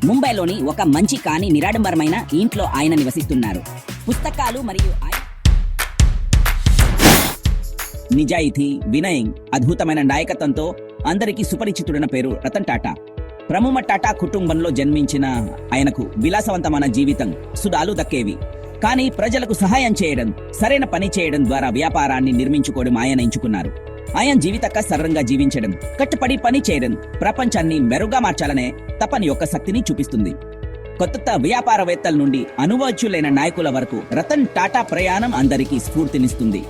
ముంబైలోని ఒక మంచి కానీ నిరాడంబరమైన ఇంట్లో ఆయన నివసిస్తున్నారు. పుస్తకాలు మరియు నిజాయితీ, వినయం, అద్భుతమైన నాయకత్వంతో అందరికీ సుపరిచితుడైన పేరు రతన్ టాటా. ప్రముఖ టాటా కుటుంబంలో జన్మించిన ఆయనకు విలాసవంతమైన జీవితం సుధాలు దక్కేవి. కానీ ప్రజలకు సహాయం చేయడం, సరైన పని చేయడం ద్వారా వ్యాపారాన్ని నిర్మించుకోవడం ఆయన ఎంచుకున్నారు. ఆయన జీవితక సరళంగా జీవించడం, కట్టుబడి పని చేయడం ప్రపంచాన్ని మెరుగ్గా మార్చాలనే తపన యొక్క శక్తిని చూపిస్తుంది. కొత్త వ్యాపారవేత్తల నుండి అనుభవజ్ఞులైన నాయకుల వరకు రతన్ టాటా ప్రయాణం అందరికీ స్ఫూర్తినిస్తుంది.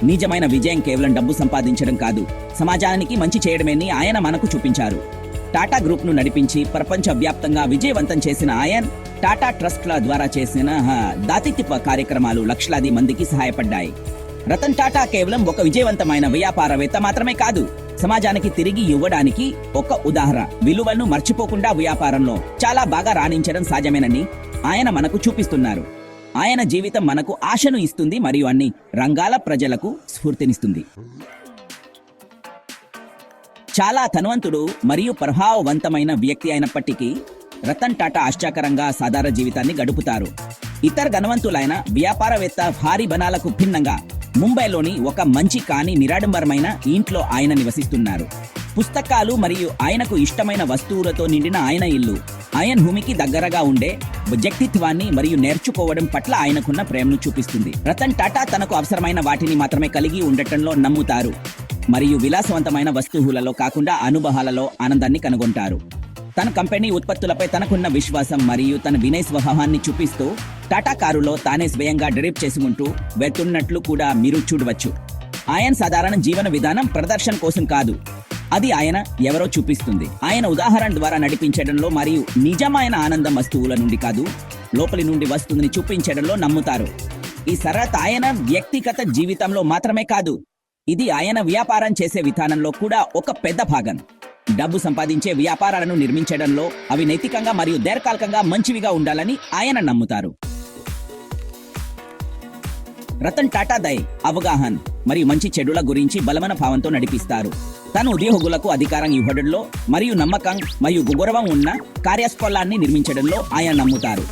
నిజమైన విజయం కేవలం డబ్బు సంపాదించడం కాదు, సమాజానికి మంచి చేయడమేని ఆయన మనకు చూపించారు. టాటా గ్రూప్ ను నడిపించి ప్రపంచ వ్యాప్తంగా విజయవంతం చేసిన ఆయన టాటా ట్రస్ట్ల ద్వారా చేసిన దాతృత్వ కార్యక్రమాలు లక్షలాది మందికి సహాయపడ్డాయి. రతన్ టాటా కేవలం ఒక విజయవంతమైన వ్యాపారవేత్త మాత్రమే కాదు, సమాజానికి తిరిగి ఇవ్వడానికి ఒక ఉదాహరణ. విలువలను మర్చిపోకుండా వ్యాపారంలో చాలా బాగా రాణించడం సాధ్యమేనని ఆయన మనకు చూపిస్తున్నారు. ఆయన జీవితం మనకు ఆశను ఇస్తుంది మరియు అన్ని రంగాల ప్రజలకు స్ఫూర్తినిస్తుంది. చాలా ధనవంతుడు మరియు ప్రభావవంతమైన వ్యక్తి అయినప్పటికీ రతన్ టాటా ఆశ్చర్యకరంగా సాధారణ జీవితాన్ని గడుపుతారు. ఇతర ధనవంతులైన వ్యాపారవేత్త భారీ బనాలకు భిన్నంగా ముంబైలోని ఒక మంచి కానీ నిరాడంబరమైన ఇంట్లో ఆయన నివసిస్తున్నారు. పుస్తకాలు మరియు ఆయనకు ఇష్టమైన వస్తువులతో నిండిన ఆయన ఇల్లు ఆయన భూమికి దగ్గరగా ఉండే వ్యక్తిత్వాన్ని మరియు నేర్చుకోవడం పట్ల ఆయనకున్న ప్రేమను చూపిస్తుంది. రతన్ టాటా తనకు అవసరమైన వాటిని మాత్రమే కలిగి ఉండటంలో నమ్ముతారు మరియు విలాసవంతమైన వస్తువులలో కాకుండా అనుభవాలలో ఆనందాన్ని కనుగొంటారు. తన కంపెనీ ఉత్పత్తులపై తనకున్న విశ్వాసం మరియు తన వినయ స్వభావాన్ని చూపిస్తూ టాటా కారులో తానే స్వయంగా డ్రైవ్ చేసుకుంటూ వెళ్తున్నట్లు కూడా మీరు చూడవచ్చు. ఆయన సాధారణ జీవన విధానం ప్రదర్శన కోసం కాదు, అది ఆయన ఎవరో చూపిస్తుంది. ఆయన ఉదాహరణ ద్వారా నడిపించడంలో మరియు నిజమైన ఆనందం వస్తువుల నుండి కాదు, లోపలి నుండి వస్తుందని చూపించడంలో నమ్ముతారు. ఈ సరళత ఆయన వ్యక్తిగత జీవితంలో మాత్రమే కాదు, ఇది ఆయన వ్యాపారం చేసే విధానంలో కూడా ఒక పెద్ద భాగం. డబ్బు సంపాదించే వ్యాపారాలను నిర్మించడంలో అవి నైతికంగా మరియు దీర్ఘకాలికంగా మంచివిగా ఉండాలని ఆయన నమ్ముతారు. రతన్ టాటా దయ, అవగాహన మరియు మంచి చెడుల గురించి బలమైన భావంతో నడిపిస్తారు. తన ఉద్యోగులకు అధికారం ఇవ్వడంలో మరియు నమ్మకం మరియు గౌరవం ఉన్న కార్యస్థలాన్ని నిర్మించడంలో ఆయన నమ్ముతారు.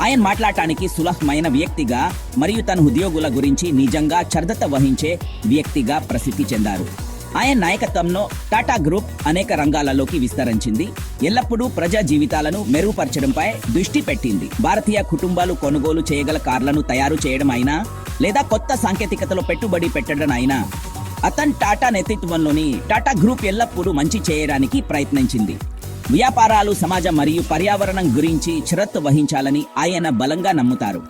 ఆయన మాట్లాడటానికి సులభమైన వ్యక్తిగా మరియు తన ఉద్యోగుల గురించి నిజంగా శ్రద్ధ వహించే వ్యక్తిగా ప్రసిద్ధి చెందారు. ఆయన నాయకత్వంలో టాటా గ్రూప్ అనేక రంగాలలోకి విస్తరించింది, ఎల్లప్పుడూ ప్రజా జీవితాలను మెరుగుపరచడంపై దృష్టి పెట్టింది. భారతీయ కుటుంబాలు కొనుగోలు చేయగల కార్లను తయారు చేయడం అయినా లేదా కొత్త సాంకేతికతలో పెట్టుబడి పెట్టడం అయినా రతన్ టాటా నేతృత్వంలోని టాటా గ్రూప్ ఎల్లప్పుడూ మంచి చేయడానికి ప్రయత్నించింది. వ్యాపారాలు, సమాజం మరియు పర్యావరణం గురించి శ్రద్ధ వహించాలని ఆయన బలంగా నమ్ముతారు.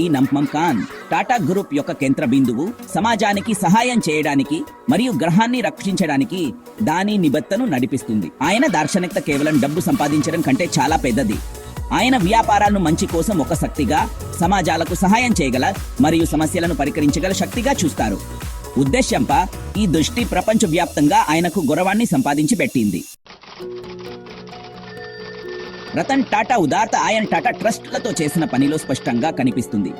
ఈ నమ్మకం టాటా గ్రూప్ యొక్క కేంద్ర బిందువు సమాజానికి సహాయం చేయడానికి మరియు గ్రహాన్ని రక్షించడానికి దాని నిబద్ధతను నడిపిస్తుంది. ఆయన దార్శనికత కేవలం డబ్బు సంపాదించడం కంటే చాలా పెద్దది. ఆయన వ్యాపారాలను మంచి కోసం ఒక శక్తిగా, సమాజాలకు సహాయం చేయగల మరియు సమస్యలను పరిష్కరించగల శక్తిగా చూస్తారు. ఉద్దేశ్యంపై ఈ దృష్టి ప్రపంచవ్యాప్తంగా ఆయనకు గౌరవాన్ని సంపాదించి పెట్టింది. రతన్ టాటా ఉదారత ఆయన టాటా ట్రస్ట్లతో చేసిన పనిలో స్పష్టంగా కనిపిస్తుంది.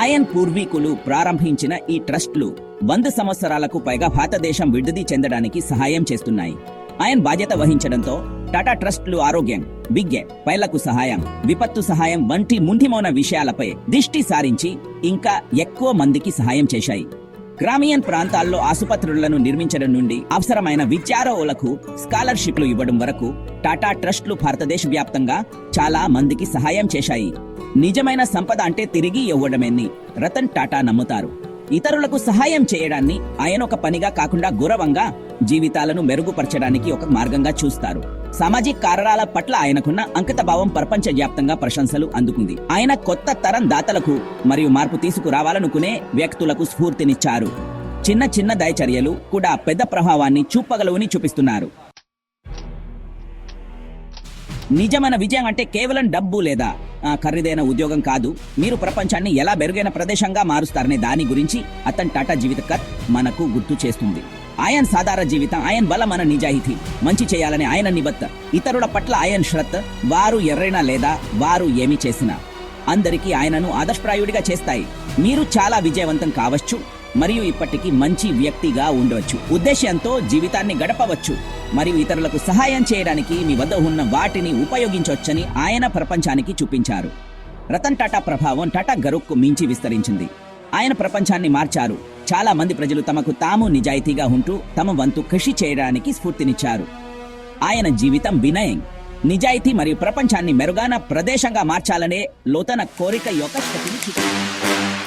ఆయన పూర్వీకులు ప్రారంభించిన ఈ ట్రస్ట్లు 100 సంవత్సరాలకు పైగా భారతదేశం విడుదల చెందడానికి సహాయం చేస్తున్నాయి. ఆయన బాధ్యత వహించడంతో టాటా ట్రస్ట్లు ఆరోగ్యం, విద్య, పైలకు సహాయం, విపత్తు సహాయం వంటి ముంటిమౌన విషయాలపై దృష్టి సారించి ఇంకా ఎక్కువ మందికి సహాయం చేశాయి. గ్రామీణ ప్రాంతాల్లో ఆసుపత్రులను నిర్మించడం నుండి అవసరమైన విద్యార్థులకు స్కాలర్షిప్లు ఇవ్వడం వరకు టాటా ట్రస్ట్లు భారతదేశ వ్యాప్తంగా చాలా మందికి సహాయం చేశాయి. నిజమైన సంపద అంటే తిరిగి ఇవ్వడమేని రతన్ టాటా నమ్ముతారు. ఇతరులకు సహాయం చేయడాన్ని ఆయన ఒక పనిగా కాకుండా గౌరవంగా జీవితాలను మెరుగుపరచడానికి ఒక మార్గంగా చూస్తారు. సామాజిక కారణాల పట్ల ఆయనకున్న అంకితభావం ప్రపంచవ్యాప్తంగా ప్రశంసలు అందుకుంది. ఆయన కొత్త తరం దాతలకు మరియు మార్పు తీసుకురావాలనుకునే వ్యక్తులకు స్ఫూర్తినిచ్చారు. చిన్న చిన్న దయచర్యలు కూడా పెద్ద ప్రభావాన్ని చూపగలవని చూపిస్తున్నారు. నిజమైన విజయం అంటే కేవలం డబ్బు లేదా ఖరీదైన ఉద్యోగం కాదు, మీరు ప్రపంచాన్ని ఎలా మెరుగైన ప్రదేశంగా మారుస్తారనే దాని గురించి రతన్ టాటా జీవిత కథ మనకు గుర్తు చేస్తుంది. ఆయన సాధారణ జీవితం, ఆయన బలమైన నిజాయితీ, మంచి చేయాలని ఆయన నిబద్ధత, ఇతరుల పట్ల ఆయన శ్రద్ధ, వారు ఎర్రైనా లేదా వారు ఏమి చేసినా అందరికీ ఆయనను ఆదర్శప్రాయుడిగా చేస్తాయి. మీరు చాలా విజయవంతం కావచ్చు మరియు ఇప్పటికీ మంచి వ్యక్తిగా ఉండవచ్చు, ఉద్దేశ్యంతో జీవితాన్ని గడపవచ్చు. మరియు ఇతరులకు సహాయం చేయడానికి మీ వద్ద ఉన్న వాటిని ఉపయోగించవచ్చని ఆయన ప్రపంచానికి చూపించారు. రతన్ టాటా ప్రభావం టాటా గ్రూప్కు మించి విస్తరించింది. ఆయన ప్రపంచాన్ని మార్చారు. చాలా మంది ప్రజలు తమకు తాము నిజాయితీగా ఉంటూ తమ వంతు కృషి చేయడానికి స్ఫూర్తినిచ్చారు. ఆయన జీవితం వినయం, నిజాయితీ మరియు ప్రపంచాన్ని మెరుగైన ప్రదేశంగా మార్చాలనే లోతైన కోరిక యొక్క శక్తిని చూపించింది.